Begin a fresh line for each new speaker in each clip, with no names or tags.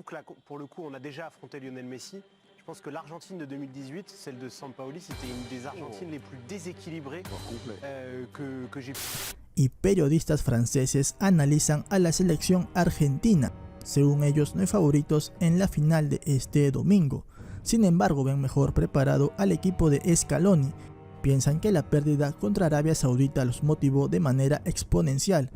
trouve que là, pour le coup, on a déjà affronté Lionel Messi. Je pense que l'Argentine de 2018, celle de Sampaoli, c'était une des Argentines les plus déséquilibrées que j'ai pu.
Y periodistas franceses analizan a la selección argentina. Según ellos, no hay favoritos en la final de este domingo. Sin embargo, ven mejor preparado al equipo de Scaloni. Piensan que la pérdida contra Arabia Saudita los motivó de manera exponencial.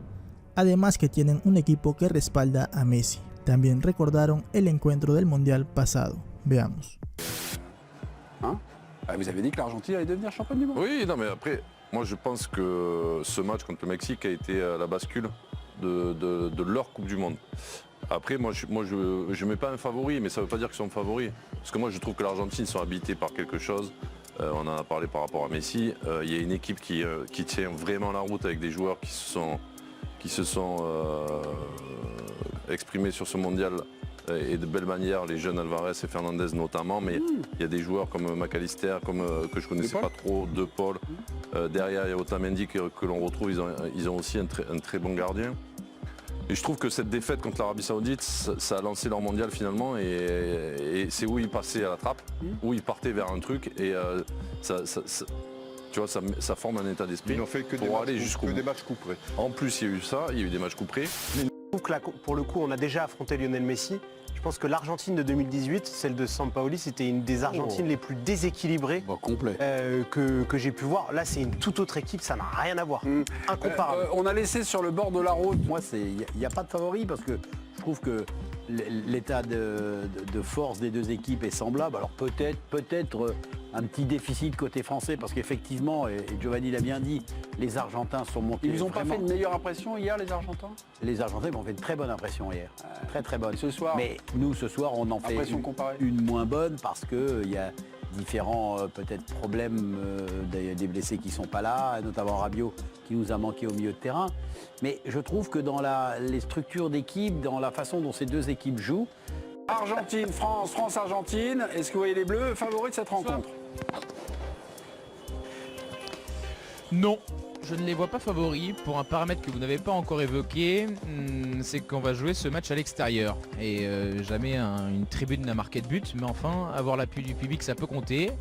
Además que tienen un equipo que respalda a Messi. También recordaron el encuentro del Mundial pasado. Veamos.
Hein? Vous avez dit que l'Argentine allait devenir championne du monde.
Oui, non mais après, moi je pense que ce match contre le Mexique a été la bascule de leur Coupe du Monde. Après, moi je mets pas un favori, mais ça veut pas dire qu'ils sont favoris. Parce que moi je trouve que l'Argentine sont habités par quelque chose. On en a parlé par rapport à Messi. Il y a une équipe qui tient vraiment la route avec des joueurs qui se sont exprimés sur ce mondial et de belle manière, les jeunes Alvarez et Fernandez notamment, mais il y a des joueurs comme McAllister, que je connaissais pas trop, De Paul. Derrière, il y a Otamendi que l'on retrouve, ils ont aussi un très bon gardien. Et je trouve que cette défaite contre l'Arabie Saoudite, ça a lancé leur mondial finalement, et c'est où ils passaient à la trappe, où ils partaient vers un truc, et tu vois, ça forme un état d'esprit pour aller jusqu'au bout.
Des matchs couperés.
En plus, il y a eu ça, il y a eu des matchs couperés.
Je trouve que là, pour le coup, on a déjà affronté Lionel Messi. Je pense que l'Argentine de 2018, celle de Sampaoli, c'était une des Argentines les plus déséquilibrées que j'ai pu voir. Là, c'est une toute autre équipe, ça n'a rien à voir. Incomparable.
On a laissé sur le bord de la route. Moi, il n'y a pas de favori parce que je trouve que l'état de force des deux équipes est semblable. Alors peut-être un petit déficit côté français parce qu'effectivement, et Giovanni l'a bien dit, les Argentins sont montés. Ils n'ont pas fait une meilleure impression hier, les Argentins? Les Argentins m'ont fait une très bonne impression hier. Très bonne. Ce soir. Mais nous, ce soir, on en fait une moins bonne parce qu'il y a différents peut-être problèmes des blessés qui ne sont pas là, notamment Rabiot qui nous a manqué au milieu de terrain. Mais je trouve que dans les structures d'équipe, dans la façon dont ces deux équipes jouent, Argentine, France, France-Argentine, est-ce que vous voyez les Bleus favoris de cette rencontre?
Non, je ne les vois pas favoris pour un paramètre que vous n'avez pas encore évoqué, c'est qu'on va jouer ce match à l'extérieur. Et jamais une tribune n'a marqué de but, mais enfin, avoir l'appui du public, ça peut compter.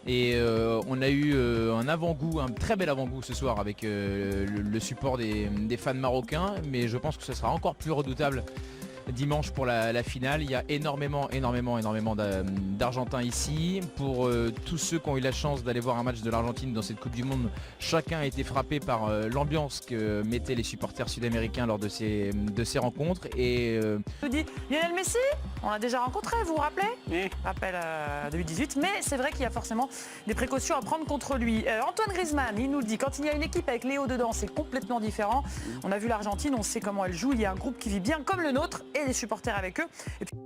Et on a eu un avant-goût, un très bel avant-goût ce soir avec le support des fans marocains, mais je pense que ce sera encore plus redoutable dimanche pour la finale. Il y a énormément d'Argentins ici. Pour tous ceux qui ont eu la chance d'aller voir un match de l'Argentine dans cette Coupe du Monde, chacun a été frappé par l'ambiance que mettaient les supporters sud-américains lors de ces rencontres. Et
je dis Lionel Messi, on l'a déjà rencontré, vous vous rappelez? Rappel 2018, mais c'est vrai qu'il y a forcément des précautions à prendre contre lui. Antoine Griezmann, il nous le dit, quand il y a une équipe avec Léo dedans, c'est complètement différent. On a vu l'Argentine, on sait comment elle joue, il y a un groupe qui vit bien comme le nôtre et des supporters avec eux. Et puis...